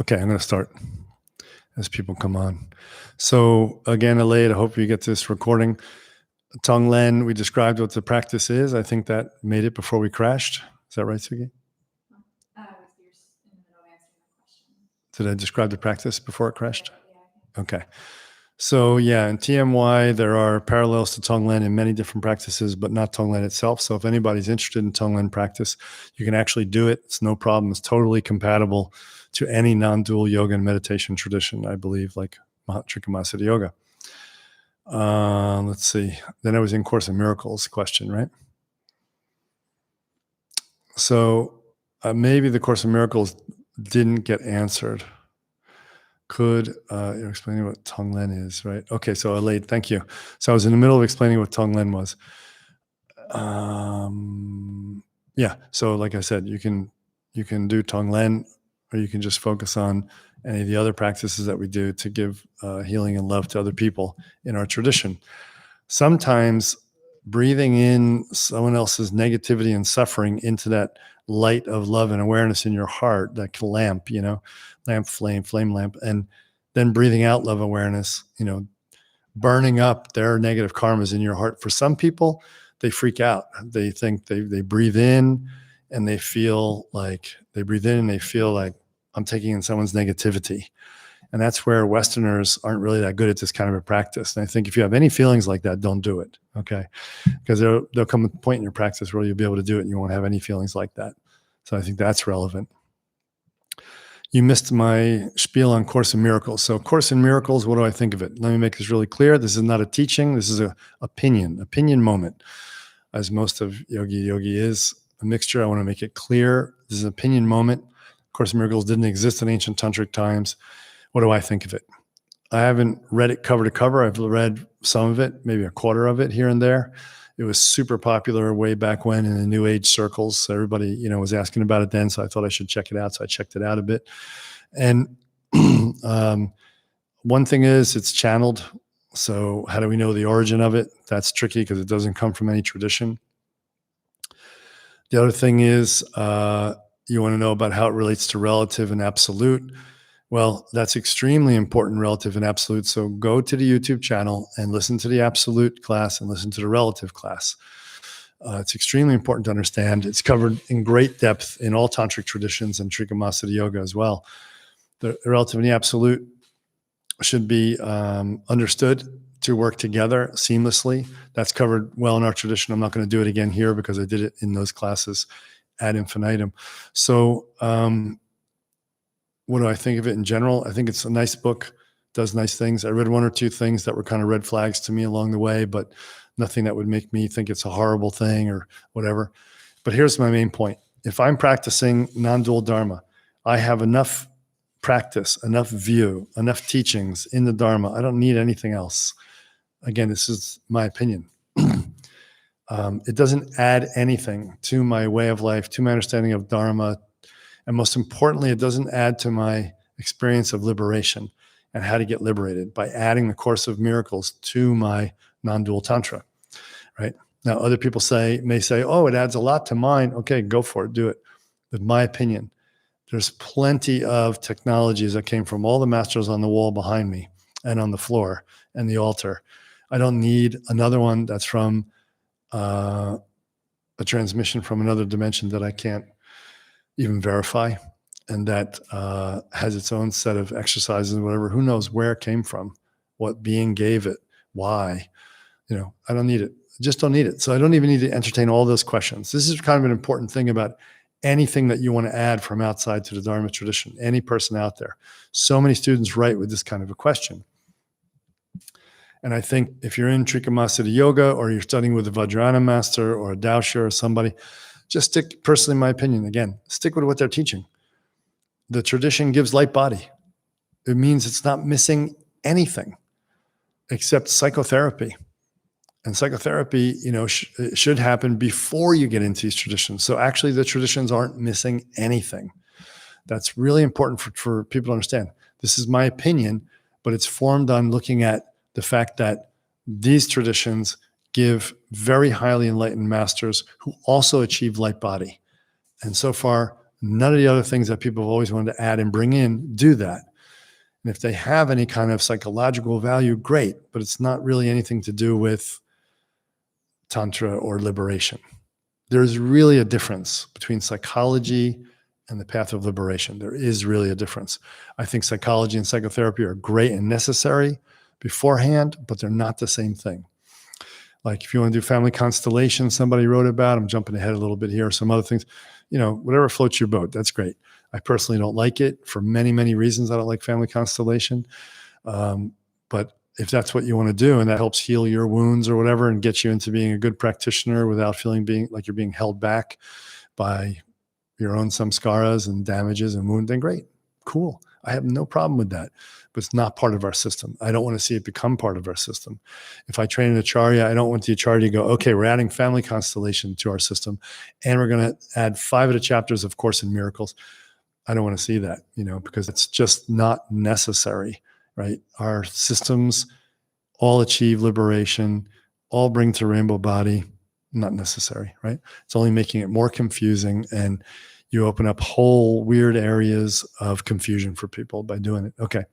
Okay, I'm going to start as people come on. So again, Elaid, I hope you get this recording. Tonglen, we described what the practice is. I think that made it before we crashed. Is that right, Sugi? Did I describe the practice before it crashed? Okay. So yeah, in TMY, there are parallels to Tonglen in many different practices, but not Tonglen itself. So if anybody's interested in Tonglen practice, you can actually do it. It's no problem. It's totally compatible to any non-dual yoga and meditation tradition, I believe, like Trikamasiddha Yoga. Let's see. Then I was in Course in Miracles question, right? So maybe the Course in Miracles didn't get answered. Could you're explaining what Tonglen is, right? Okay, so Elaid, thank you. So I was in the middle of explaining what Tonglen was. Yeah, so like I said, you can do Tonglen, or you can just focus on any of the other practices that we do to give healing and love to other people in our tradition. Sometimes breathing in someone else's negativity and suffering into that light of love and awareness in your heart, that lamp, lamp, flame lamp, and then breathing out love awareness, burning up their negative karmas in your heart. For some people, they freak out. They think they breathe in and they feel like I'm taking in someone's negativity. And that's where Westerners aren't really that good at this kind of a practice. And I think if you have any feelings like that, don't do it, okay? Because there'll come a point in your practice where you'll be able to do it and you won't have any feelings like that. So I think that's relevant. You missed my spiel on Course in Miracles. So Course in Miracles, what do I think of it? Let me make this really clear. This is not a teaching. This is an opinion moment. As most of Yogi is a mixture. I want to make it clear. This is an opinion moment. Course in Miracles didn't exist in ancient tantric times. What do I think of it? I haven't read it cover to cover. I've read some of it, maybe a quarter of it here and there. It was super popular way back when in the New Age circles. So everybody, was asking about it then. So I thought I should check it out. So I checked it out a bit. And one thing is it's channeled. So how do we know the origin of it? That's tricky because it doesn't come from any tradition. The other thing is you want to know about how it relates to relative and absolute. Well, that's extremely important, relative and absolute. So go to the YouTube channel and listen to the absolute class and listen to the relative class. It's extremely important to understand. It's covered in great depth in all tantric traditions and Trikamasiddha Yoga as well. The relative and the absolute should be understood to work together seamlessly. That's covered well in our tradition. I'm not going to do it again here because I did it in those classes ad infinitum. So what do I think of it in general? I think it's a nice book, does nice things. I read one or two things that were kind of red flags to me along the way, but nothing that would make me think it's a horrible thing or whatever. But here's my main point. If I'm practicing non-dual Dharma, I have enough practice, enough view, enough teachings in the Dharma. I don't need anything else. Again, this is my opinion. It doesn't add anything to my way of life, to my understanding of Dharma. And most importantly, it doesn't add to my experience of liberation and how to get liberated by adding the Course of Miracles to my non-dual Tantra, right? Now, other people may say, oh, it adds a lot to mine. Okay, go for it, do it. But my opinion, there's plenty of technologies that came from all the masters on the wall behind me and on the floor and the altar. I don't need another one that's from a transmission from another dimension that I can't even verify, and that has its own set of exercises and whatever. Who knows where it came from, what being gave it, why. I don't need it. I just don't need it. So I don't even need to entertain all those questions. This is kind of an important thing about anything that you want to add from outside to the Dharma tradition, any person out there. So many students write with this kind of a question. And I think if you're in Trikamasiddha Yoga or you're studying with a Vajrayana master or a Daosha or somebody, just stick, personally, in my opinion, again, stick with what they're teaching. The tradition gives light body. It means it's not missing anything except psychotherapy. And psychotherapy, should happen before you get into these traditions. So actually the traditions aren't missing anything. That's really important for people to understand. This is my opinion, but it's formed on looking at the fact that these traditions give very highly enlightened masters who also achieve light body. And so far, None of the other things that people have always wanted to add and bring in do that. And if they have any kind of psychological value, great, but it's not really anything to do with Tantra or liberation. There's really a difference between psychology and the path of liberation. There is really a difference. I think psychology and psychotherapy are great and necessary beforehand, but they're not the same thing. Like if you want to do family constellation, somebody wrote about, I'm jumping ahead a little bit here, some other things, whatever floats your boat, that's great. I personally don't like it for many, many reasons. I don't like family constellation. But if that's what you want to do and that helps heal your wounds or whatever and get you into being a good practitioner without feeling like you're being held back by your own samskaras and damages and wounds, then great, cool. I have no problem with that, but it's not part of our system. I don't want to see it become part of our system. If I train an acharya, I don't want the acharya to go, okay, we're adding family constellation to our system and we're going to add 5 of the chapters of Course in Miracles. I don't want to see that, because it's just not necessary, right? Our systems all achieve liberation, all bring to rainbow body, not necessary, right? It's only making it more confusing, and you open up whole weird areas of confusion for people by doing it. Okay.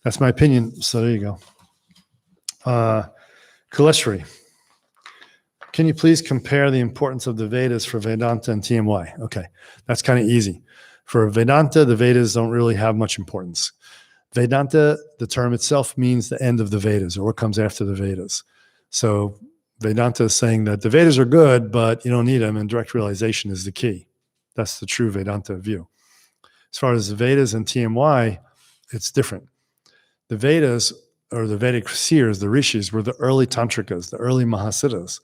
That's my opinion. So there you go. Kuleshri, can you please compare the importance of the Vedas for Vedanta and TMY? Okay. That's kind of easy. For Vedanta, the Vedas don't really have much importance. Vedanta, the term itself, means the end of the Vedas, or what comes after the Vedas. So Vedanta is saying that the Vedas are good, but you don't need them, and direct realization is the key. That's the true Vedanta view. As far as the Vedas and TMY, it's different. The Vedas, or the Vedic seers, the rishis, were the early tantrikas, the early mahasiddhas.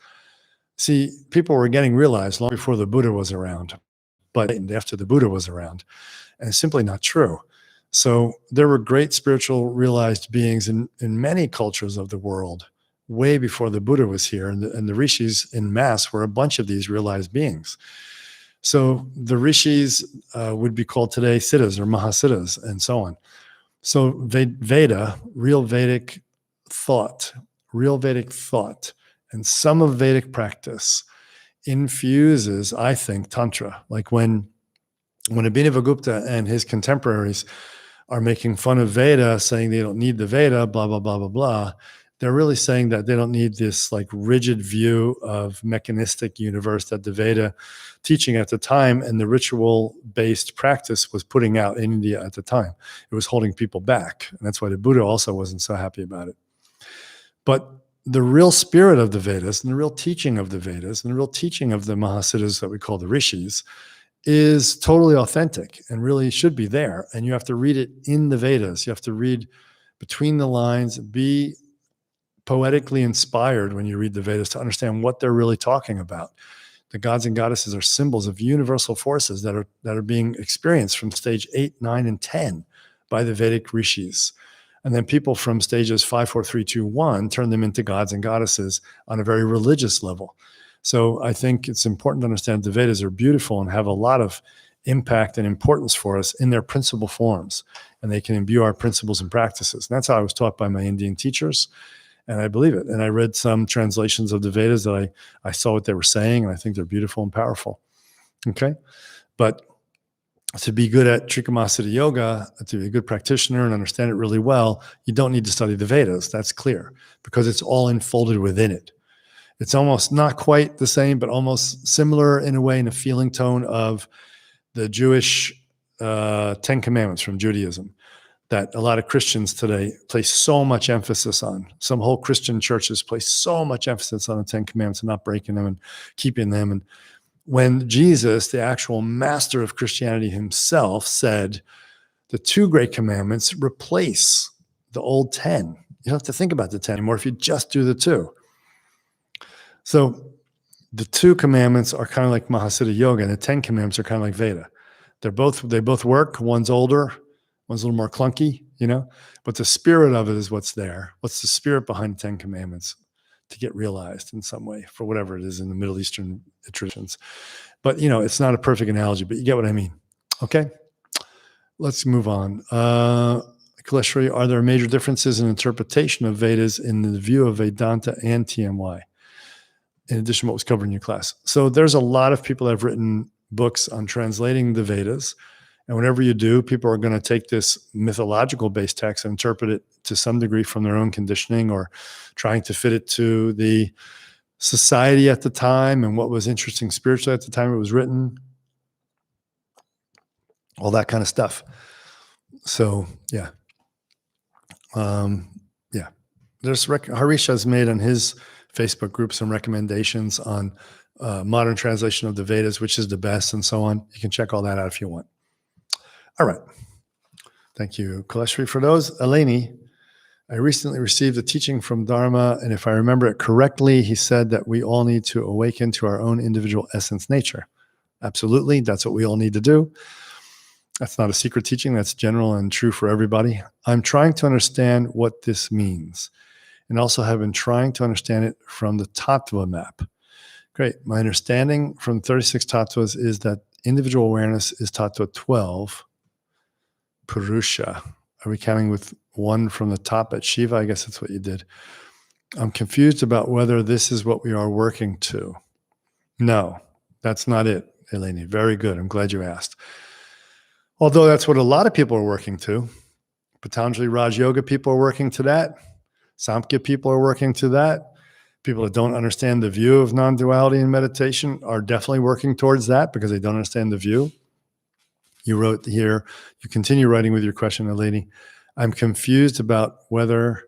See, people were getting realized long before the Buddha was around, but after the Buddha was around. And it's simply not true. So there were great spiritual realized beings in many cultures of the world way before the Buddha was here. And the rishis in mass were a bunch of these realized beings. So the rishis would be called today siddhas or mahasiddhas and so on. So Veda, real Vedic thought, and some of Vedic practice infuses, I think, Tantra. Like when Abhinavagupta and his contemporaries are making fun of Veda, saying they don't need the Veda, blah, blah, blah, blah, blah, they're really saying that they don't need this like rigid view of mechanistic universe that the Veda teaching at the time and the ritual-based practice was putting out in India at the time. It was holding people back. And that's why the Buddha also wasn't so happy about it. But the real spirit of the Vedas and the real teaching of the Vedas and the real teaching of the Mahasiddhas that we call the rishis is totally authentic and really should be there. And you have to read it in the Vedas. You have to read between the lines, be poetically inspired when you read the Vedas to understand what they're really talking about. The gods and goddesses are symbols of universal forces that are being experienced from stage 8, 9, and 10 by the Vedic rishis. And then people from stages 5, 4, 3, 2, 1 turn them into gods and goddesses on a very religious level. So I think it's important to understand the Vedas are beautiful and have a lot of impact and importance for us in their principal forms. And they can imbue our principles and practices. And that's how I was taught by my Indian teachers. And I believe it. And I read some translations of the Vedas that I saw what they were saying, and I think they're beautiful and powerful. Okay? But to be good at Trikamasiddha yoga, to be a good practitioner and understand it really well, you don't need to study the Vedas. That's clear, because it's all enfolded within it. It's almost not quite the same, but almost similar in a way, in a feeling tone of the Jewish 10 Commandments from Judaism that a lot of Christians today place so much emphasis on. Some whole Christian churches place so much emphasis on the 10 Commandments and not breaking them and keeping them. And when Jesus, the actual master of Christianity himself, said the 2 great commandments replace the old 10. You don't have to think about the 10 anymore if you just do the 2. So the 2 commandments are kind of like Mahasiddha yoga, and the 10 commandments are kind of like Veda. They both work. One's older, one's a little more clunky, but the spirit of it is what's there. What's the spirit behind the 10 commandments to get realized in some way for whatever it is in the Middle Eastern traditions. But, it's not a perfect analogy, but you get what I mean. Okay, let's move on. Kuleshri, are there major differences in interpretation of Vedas in the view of Vedanta and TMY? In addition to what was covered in your class. So there's a lot of people that have written books on translating the Vedas. And whenever you do, people are going to take this mythological based text and interpret it to some degree from their own conditioning or trying to fit it to the society at the time and what was interesting spiritually at the time it was written, all that kind of stuff. So, yeah. Yeah. Harish has made on his Facebook group some recommendations on modern translation of the Vedas, which is the best, and so on. You can check all that out if you want. All right. Thank you, Kaleshri. For those, Eleni, I recently received a teaching from Dharma, and if I remember it correctly, he said that we all need to awaken to our own individual essence nature. Absolutely. That's what we all need to do. That's not a secret teaching. That's general and true for everybody. I'm trying to understand what this means, and also have been trying to understand it from the Tattva map. Great. My understanding from 36 Tattvas is that individual awareness is Tattva 12, Purusha. Are we counting with one from the top at Shiva? I guess that's what you did. I'm confused about whether this is what we are working to. No, that's not it, Eleni. Very good. I'm glad you asked. Although that's what a lot of people are working to. Patanjali Raj Yoga people are working to that. Samkhya people are working to that. People that don't understand the view of non-duality in meditation are definitely working towards that because they don't understand the view. You wrote here, you continue writing with your question, Eleni. I'm confused about whether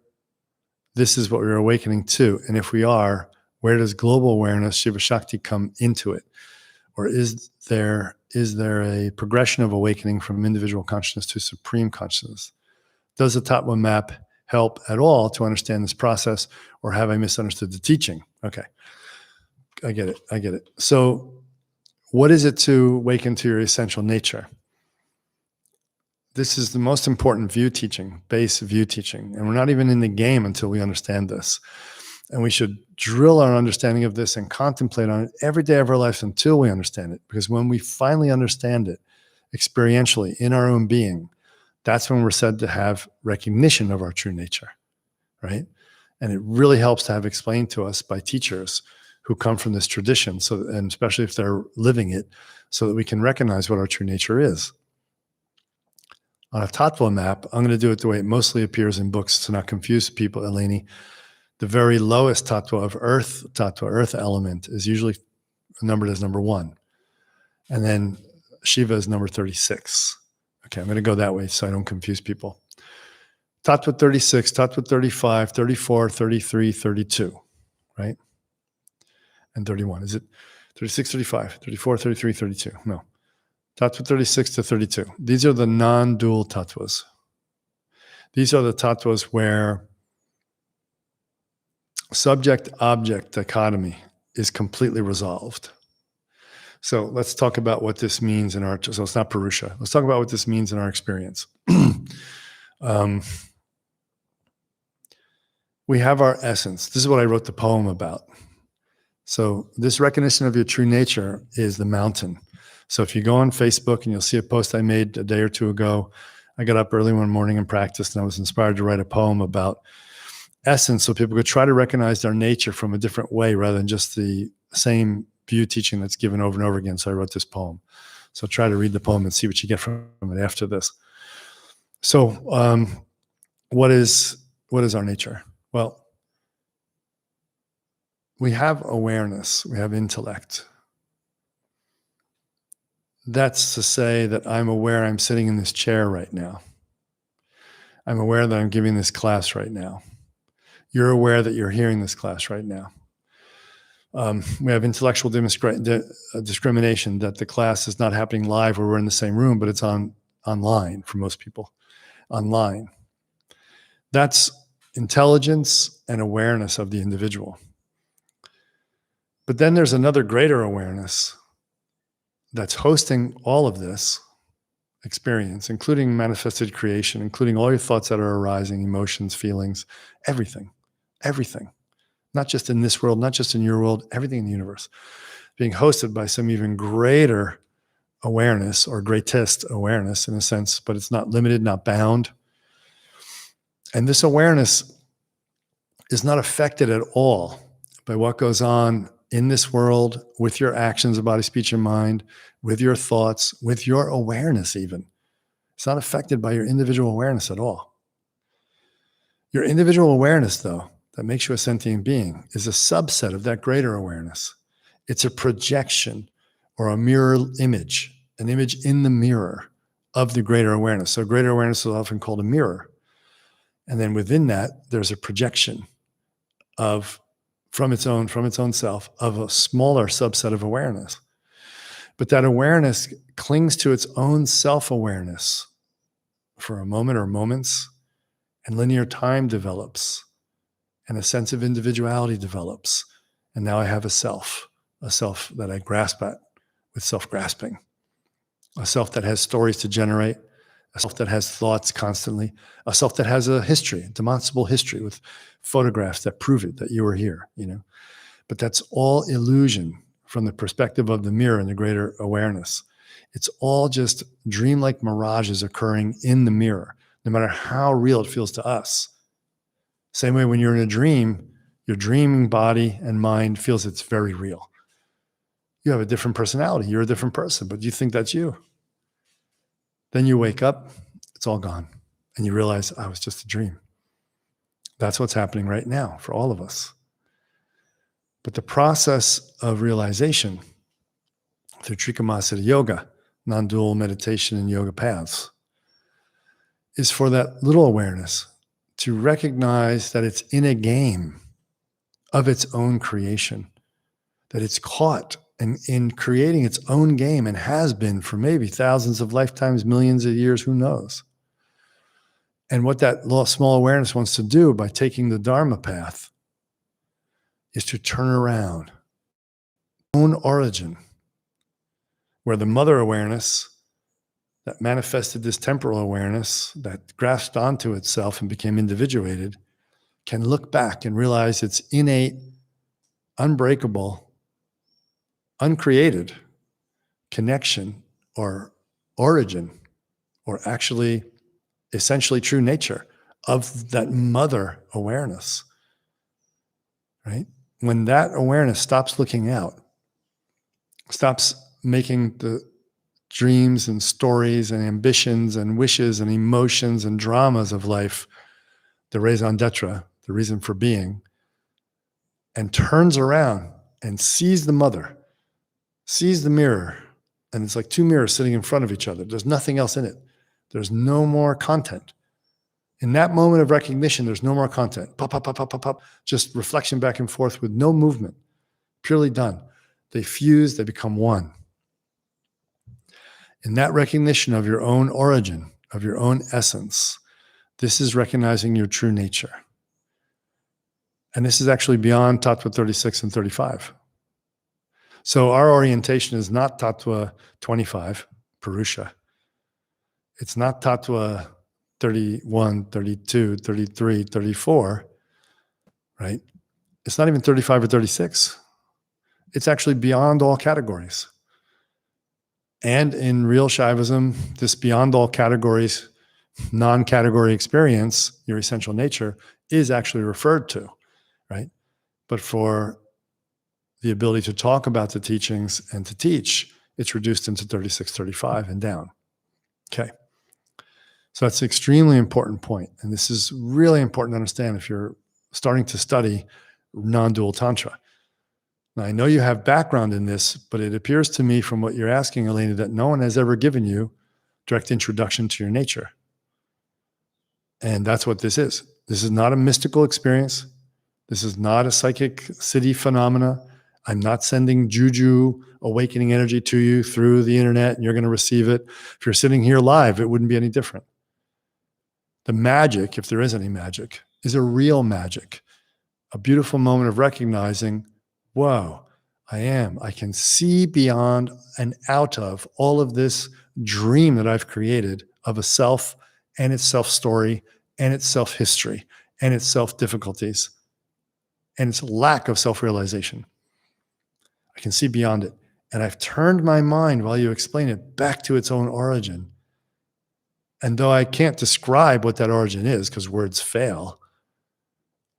this is what we're awakening to. And if we are, where does global awareness, Shiva Shakti, come into it? Or is there a progression of awakening from individual consciousness to supreme consciousness? Does the Tattva map help at all to understand this process, or have I misunderstood the teaching? Okay, I get it. So what is it to awaken to your essential nature? This is the most important view teaching, base view teaching. And we're not even in the game until we understand this. And we should drill our understanding of this and contemplate on it every day of our life until we understand it. Because when we finally understand it experientially in our own being, that's when we're said to have recognition of our true nature, right? And it really helps to have explained to us by teachers who come from this tradition, and especially if they're living it, so that we can recognize what our true nature is. On a Tattva map, I'm going to do it the way it mostly appears in books to not confuse people, Eleni. The very lowest Tattva of Earth, Tattva, Earth element, is usually numbered as number 1. And then Shiva is number 36. Okay, I'm going to go that way so I don't confuse people. Tattva 36, Tattva 35, 34, 33, 32, right? And 31. Is it 36, 35, 34, 33, 32? No. Tattva 36 to 32. These are the non-dual tattvas. These are the tattvas where subject-object dichotomy is completely resolved. So let's talk about what this means so it's not Purusha. Let's talk about what this means in our experience. We have our essence. This is what I wrote the poem about. So this recognition of your true nature is the mountain. So if you go on Facebook and you'll see a post I made a day or two ago, I got up early one morning and practiced, and I was inspired to write a poem about essence so people could try to recognize their nature from a different way rather than just the same view teaching that's given over and over again. So I wrote this poem. So try to read the poem and see what you get from it after this. So what is our nature? Well, we have awareness, we have intellect. That's to say that I'm aware I'm sitting in this chair right now. I'm aware that I'm giving this class right now. You're aware that you're hearing this class right now. We have intellectual discrimination that the class is not happening live where we're in the same room, but it's online for most people, online. That's intelligence and awareness of the individual. But then there's another greater awareness that's hosting all of this experience, including manifested creation, including all your thoughts that are arising, emotions, feelings, everything, not just in this world, not just in your world, everything in the universe, being hosted by some even greater awareness or greatest awareness in a sense, but it's not limited, not bound. And this awareness is not affected at all by what goes on in this world with your actions of body, speech, and mind, with your thoughts, with your awareness even. It's not affected by your individual awareness at all. Your individual awareness, though, that makes you a sentient being is a subset of that greater awareness. It's a projection or a mirror image, an image in the mirror of the greater awareness. So greater awareness is often called a mirror. And then within that, there's a projection of from its own self of a smaller subset of awareness. But that awareness clings to its own self-awareness for a moment or moments, and linear time develops, and a sense of individuality develops. And now I have a self that I grasp at with self-grasping, a self that has stories to generate, a self that has thoughts constantly, a self that has a history, a demonstrable history with photographs that prove it, that you were here, But that's all illusion from the perspective of the mirror and the greater awareness. It's all just dreamlike mirages occurring in the mirror, no matter how real it feels to us. Same way when you're in a dream, your dreaming body and mind feels it's very real. You have a different personality. You're a different person, but you think that's you. Then you wake up, it's all gone. And you realize, I was just a dream. That's what's happening right now for all of us. But the process of realization through Trikamasa yoga, non-dual meditation and yoga paths, is for that little awareness to recognize that it's in a game of its own creation, that it's caught in creating its own game and has been for maybe thousands of lifetimes, millions of years, who knows? And what that small awareness wants to do by taking the Dharma path is to turn around own origin, where the mother awareness that manifested this temporal awareness that grasped onto itself and became individuated can look back and realize its innate, unbreakable, uncreated connection or origin, or actually essentially true nature of that mother awareness, right? When that awareness stops looking out, stops making the dreams and stories and ambitions and wishes and emotions and dramas of life the raison d'etre, the reason for being, and turns around and sees the mother, sees the mirror, and it's like two mirrors sitting in front of each other. There's nothing else in it. There's no more content. In that moment of recognition, there's no more content. Pop, pop, pop, pop, pop, pop. Just reflection back and forth with no movement. Purely done. They fuse, they become one. In that recognition of your own origin, of your own essence, this is recognizing your true nature. And this is actually beyond Tattva 36 and 35. So our orientation is not Tattva 25, Purusha. It's not Tattva 31, 32, 33, 34, right? It's not even 35 or 36. It's actually beyond all categories. And in real Shaivism, this beyond all categories, non-category experience, your essential nature, is actually referred to, right? But for the ability to talk about the teachings and to teach, it's reduced into 36, 35 and down. Okay. So that's an extremely important point. And this is really important to understand if you're starting to study non-dual tantra. Now, I know you have background in this, but it appears to me from what you're asking, Elena, that no one has ever given you direct introduction to your nature. And that's what this is. This is not a mystical experience. This is not a psychic city phenomena. I'm not sending juju awakening energy to you through the internet and you're going to receive it. If you're sitting here live, it wouldn't be any different. The magic, if there is any magic, is a real magic, a beautiful moment of recognizing, whoa, I can see beyond and out of all of this dream that I've created of a self and its self-story and its self-history and its self-difficulties and its lack of self-realization. I can see beyond it. And I've turned my mind, while you explain it, back to its own origin. And though I can't describe what that origin is because words fail,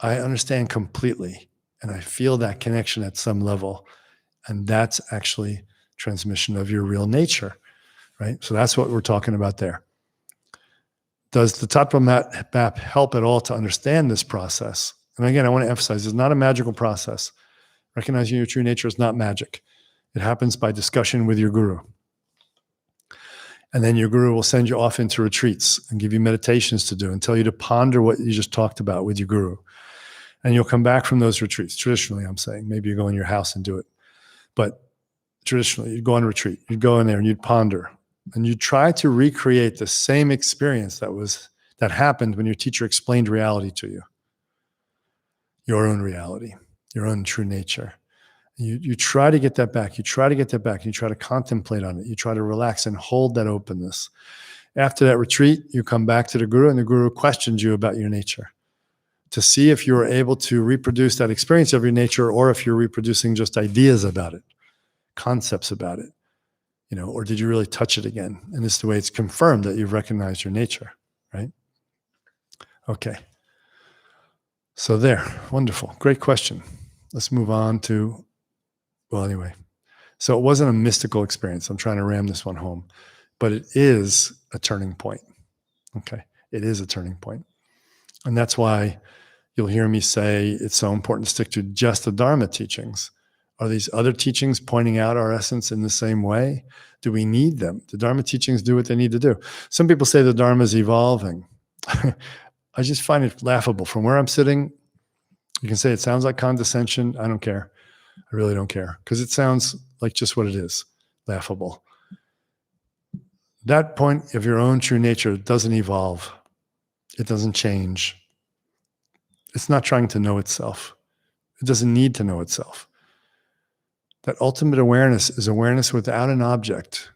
I understand completely. and I feel that connection at some level. And that's actually transmission of your real nature, right? So that's what we're talking about there. Does the Tattva map help at all to understand this process? And again, I want to emphasize, it's not a magical process. Recognizing your true nature is not magic. It happens by discussion with your guru. And then your guru will send you off into retreats and give you meditations to do and tell you to ponder what you just talked about with your guru. And you'll come back from those retreats. Traditionally, I'm saying, maybe you go in your house and do it. But traditionally, you'd go on a retreat. You'd go in there and you'd ponder. And you'd try to recreate the same experience that happened when your teacher explained reality to you. Your own reality, your own true nature. You try to get that back. You try to get that back. And you try to contemplate on it. You try to relax and hold that openness. After that retreat, you come back to the guru, and the guru questions you about your nature to see if you're able to reproduce that experience of your nature, or if you're reproducing just ideas about it, concepts about it, or did you really touch it again? And this is the way it's confirmed that you've recognized your nature, right? Okay. So there, wonderful. Great question. Let's move on to, well, anyway. So it wasn't a mystical experience. I'm trying to ram this one home, but it is a turning point. Okay. It is a turning point. And that's why you'll hear me say it's so important to stick to just the Dharma teachings. Are these other teachings pointing out our essence in the same way? Do we need them? The Dharma teachings do what they need to do. Some people say the Dharma is evolving. I just find it laughable. From where I'm sitting, you can say it sounds like condescension. I don't care. I really don't care, because it sounds like just what it is, laughable. That point of your own true nature doesn't evolve. It doesn't change. It's not trying to know itself. It doesn't need to know itself. That ultimate awareness is awareness without an object.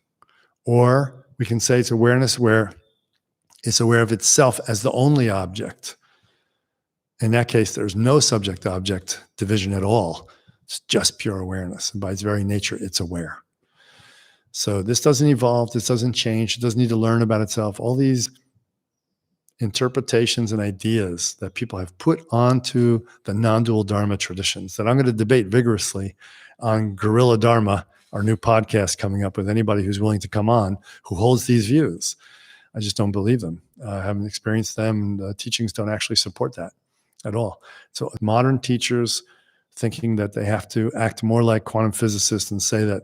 Or we can say it's awareness where it's aware of itself as the only object. In that case, there's no subject-object division at all. It's just pure awareness. And by its very nature, it's aware. So this doesn't evolve. This doesn't change. It doesn't need to learn about itself. All these interpretations and ideas that people have put onto the non-dual Dharma traditions that I'm going to debate vigorously on Guerrilla Dharma, our new podcast coming up, with anybody who's willing to come on who holds these views. I just don't believe them. I haven't experienced them. And the teachings don't actually support that at all. So modern teachers thinking that they have to act more like quantum physicists and say that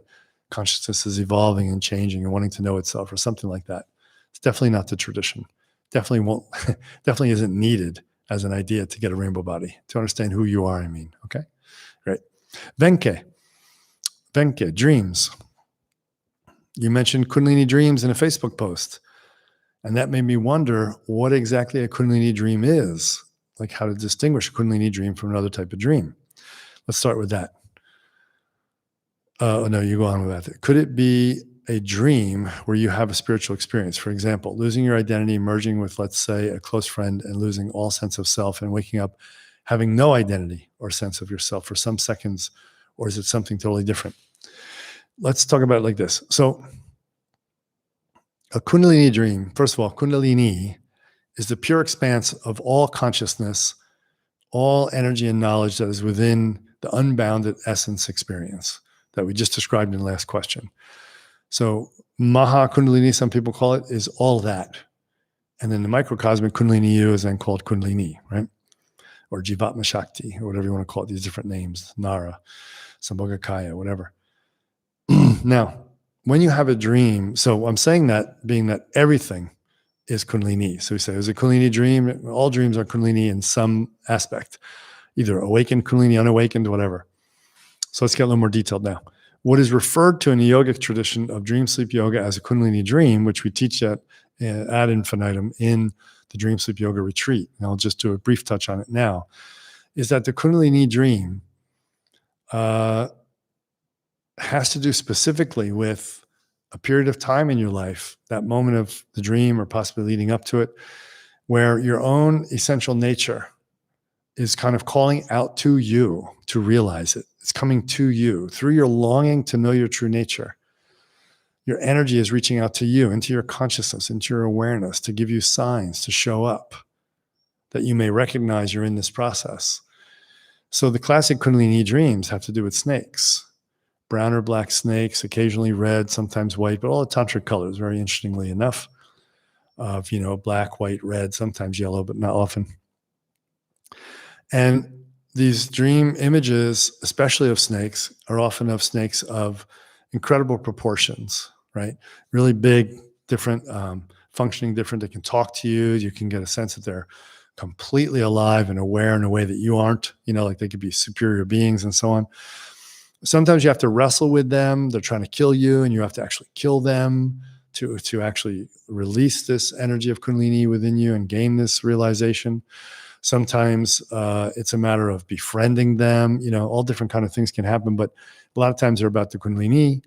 consciousness is evolving and changing and wanting to know itself or something like that. It's definitely not the tradition. Definitely isn't needed as an idea to get a rainbow body, to understand who you are, okay? Great. Venke, dreams. You mentioned Kundalini dreams in a Facebook post, and that made me wonder what exactly a Kundalini dream is, like how to distinguish a Kundalini dream from another type of dream. Let's start with that. No, you go on with that. Could it be a dream where you have a spiritual experience? For example, losing your identity, merging with, let's say, a close friend, and losing all sense of self, and waking up having no identity or sense of yourself for some seconds, or is it something totally different? Let's talk about it like this. So a Kundalini dream, first of all, Kundalini is the pure expanse of all consciousness, all energy and knowledge that is within the unbounded essence experience that we just described in the last question. So Maha Kundalini, some people call it, is all that. And then the microcosmic Kundalini U is then called Kundalini, right? Or Jivatma Shakti, or whatever you want to call it, these different names, Nara, Sambhogakaya, whatever. Now, when you have a dream, so I'm saying that being that everything is Kundalini. So we say, is a Kundalini dream? All dreams are Kundalini in some aspect, either awakened Kundalini, unawakened, whatever. So let's get a little more detailed now. What is referred to in the yogic tradition of dream sleep yoga as a Kundalini dream, which we teach at ad infinitum in the dream sleep yoga retreat, and I'll just do a brief touch on it now, is that the Kundalini dream has to do specifically with a period of time in your life, that moment of the dream or possibly leading up to it, where your own essential nature is kind of calling out to you to realize it. It's coming to you through your longing to know your true nature. Your energy is reaching out to you, into your consciousness, into your awareness, to give you signs, to show up, that you may recognize you're in this process. So the classic Kundalini dreams have to do with snakes, brown or black snakes, occasionally red, sometimes white, but all the tantric colors, very interestingly enough, of, black, white, red, sometimes yellow, but not often. And these dream images, especially of snakes, are often of snakes of incredible proportions, right? Really big, different, functioning different. They can talk to you. You can get a sense that they're completely alive and aware in a way that you aren't, like they could be superior beings and so on. Sometimes you have to wrestle with them. They're trying to kill you, and you have to actually kill them to actually release this energy of Kundalini within you and gain this realization. Sometimes it's a matter of befriending them. All different kind of things can happen, but a lot of times they're about the Kundalini,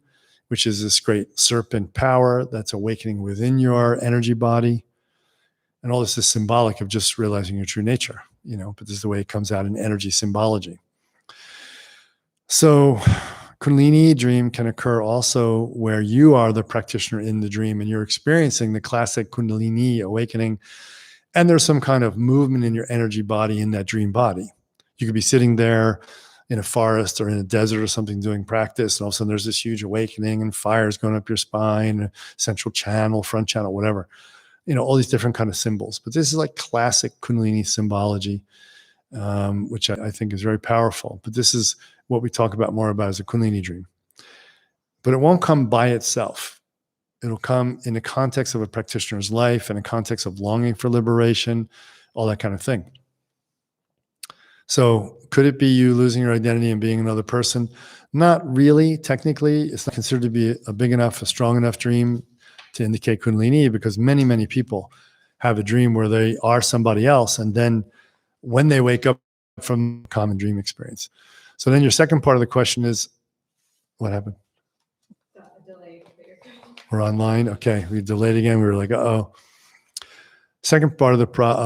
which is this great serpent power that's awakening within your energy body. And all this is symbolic of just realizing your true nature, but this is the way it comes out in energy symbology. So Kundalini dream can occur also where you are the practitioner in the dream and you're experiencing the classic Kundalini awakening. And there's some kind of movement in your energy body in that dream body. You could be sitting there in a forest or in a desert or something doing practice. And all of a sudden there's this huge awakening and fires going up your spine, central channel, front channel, whatever, all these different kind of symbols. But this is like classic Kundalini symbology, which I think is very powerful. But this is what we talk about more about as a Kundalini dream. But it won't come by itself. It'll come in the context of a practitioner's life and a context of longing for liberation, all that kind of thing. So could it be you losing your identity and being another person? Not really. Technically, it's not considered to be a big enough, a strong enough dream to indicate Kundalini, because many, many people have a dream where they are somebody else. And then when they wake up from common dream experience. So then your second part of the question is, what happened? We're online. Okay, we delayed again. We were like, uh-oh. Second part of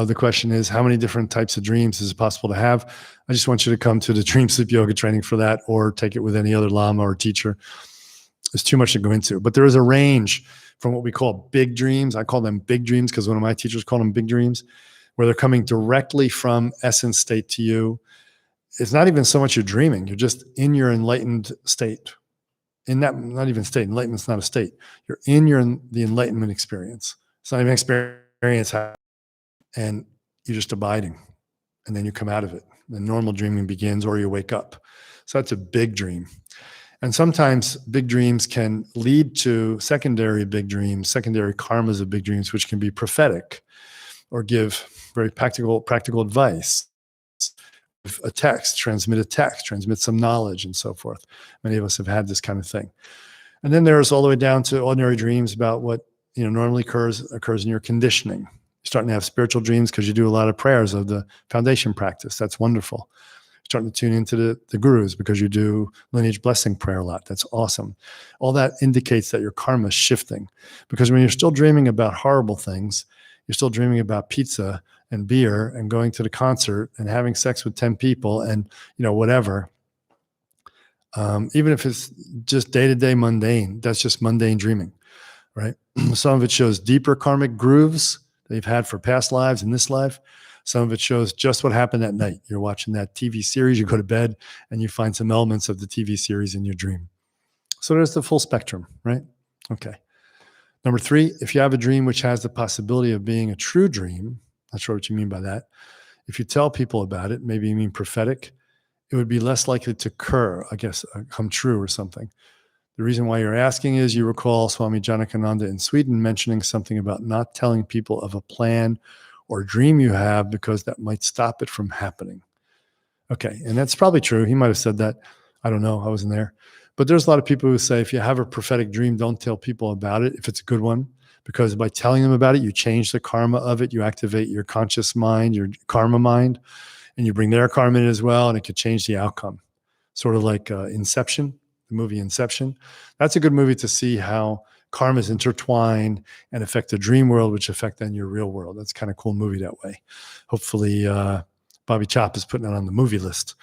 the question is, how many different types of dreams is it possible to have? I just want you to come to the dream sleep yoga training for that, or take it with any other lama or teacher. There's too much to go into, but there is a range from what we call big dreams. I call them big dreams because one of my teachers called them big dreams, where they're coming directly from essence state to you. It's not even so much you're dreaming. You're just in your enlightened state. In that, not even state. Enlightenment's not a state. You're in the enlightenment experience. It's not even experience, and you're just abiding, and then you come out of it. The normal dreaming begins, or you wake up. So that's a big dream. And sometimes big dreams can lead to secondary big dreams, secondary karmas of big dreams, which can be prophetic or give very practical advice. A text, transmit some knowledge and so forth. Many of us have had this kind of thing. And then there's all the way down to ordinary dreams about what normally occurs in your conditioning. You're starting to have spiritual dreams because you do a lot of prayers of the foundation practice. That's wonderful. You're starting to tune into the gurus because you do lineage blessing prayer a lot. That's awesome. All that indicates that your karma is shifting, because when you're still dreaming about horrible things, you're still dreaming about pizza and beer and going to the concert and having sex with 10 people and, whatever. Even if it's just day-to-day mundane, that's just mundane dreaming, right? Some of it shows deeper karmic grooves they've had for past lives in this life. Some of it shows just what happened that night. You're watching that TV series, you go to bed, and you find some elements of the TV series in your dream. So there's the full spectrum, right? Okay. Number 3, if you have a dream which has the possibility of being a true dream, not sure what you mean by that. If you tell people about it, maybe you mean prophetic, it would be less likely to occur, I guess, come true or something. The reason why you're asking is you recall Swami Janakananda in Sweden mentioning something about not telling people of a plan or dream you have because that might stop it from happening. Okay, and that's probably true. He might have said that. I don't know. I wasn't there. But there's a lot of people who say if you have a prophetic dream, don't tell people about it if it's a good one, because by telling them about it, you change the karma of it. You activate your conscious mind, your karma mind, and you bring their karma in as well, and it could change the outcome. Sort of like Inception, the movie Inception. That's a good movie to see how karmas intertwine and affect the dream world, which affect then your real world. That's kind of cool movie that way. Hopefully, Bobby Chop is putting it on the movie list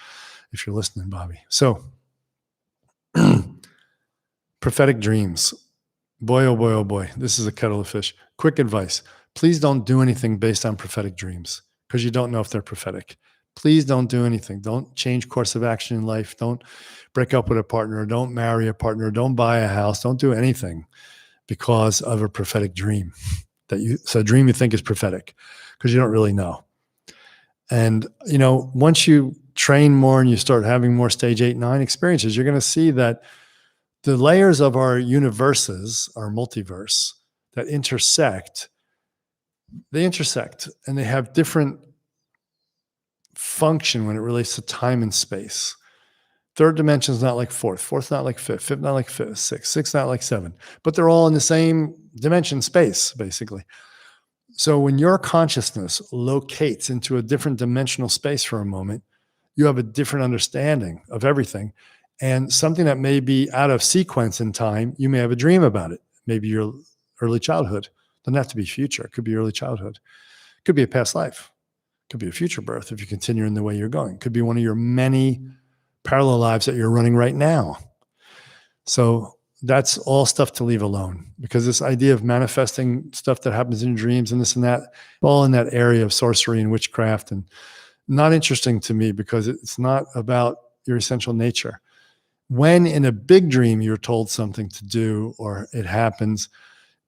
if you're listening, Bobby. So, prophetic dreams. Boy, oh boy, oh boy. This is a kettle of fish. Quick advice. Please don't do anything based on prophetic dreams, because you don't know if they're prophetic. Please don't do anything. Don't change course of action in life. Don't break up with a partner. Don't marry a partner. Don't buy a house. Don't do anything because of a prophetic dream so a dream you think is prophetic because you don't really know. And, once you train more and you start having more stage 8, 9 experiences, you're going to see that the layers of our universes, our multiverse that intersect, and they have different function when it relates to time and space. Third dimension is not like fourth not like fifth not like fifth, sixth not like seven, but they're all in the same dimension, space, basically. So when your consciousness locates into a different dimensional space for a moment, you have a different understanding of everything. And something that may be out of sequence in time, you may have a dream about it. Maybe your early childhood. Doesn't have to be future. It could be early childhood. It could be a past life. It could be a future birth if you continue in the way you're going. It could be one of your many parallel lives that you're running right now. So that's all stuff to leave alone, because this idea of manifesting stuff that happens in dreams and this and that, all in that area of sorcery and witchcraft, and not interesting to me because it's not about your essential nature. When in a big dream you're told something to do or it happens,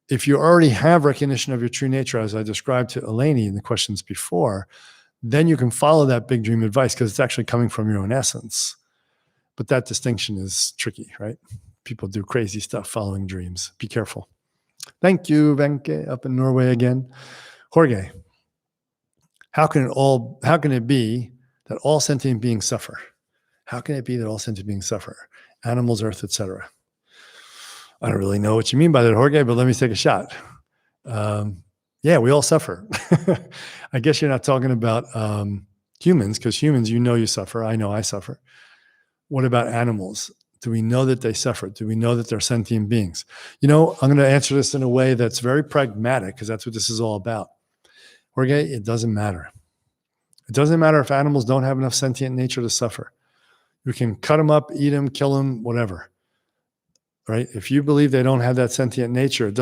if you already have recognition of your true nature, as I described to Eleni in the questions before, then you can follow that big dream advice because it's actually coming from your own essence. But that distinction is tricky, right? People do crazy stuff following dreams. Be careful. Thank you, Venke, up in Norway again. Jorge, how can it be that all sentient beings suffer? How can it be that all sentient beings suffer? Animals, earth, etc. I don't really know what you mean by that, Jorge, but let me take a shot. Yeah, we all suffer. I guess you're not talking about humans, because humans, you suffer. I know I suffer. What about animals? Do we know that they suffer? Do we know that they're sentient beings? I'm going to answer this in a way that's very pragmatic, because that's what this is all about. Jorge, it doesn't matter. It doesn't matter if animals don't have enough sentient nature to suffer. You can cut them up, eat them, kill them, whatever. Right? If you believe they don't have that sentient nature, it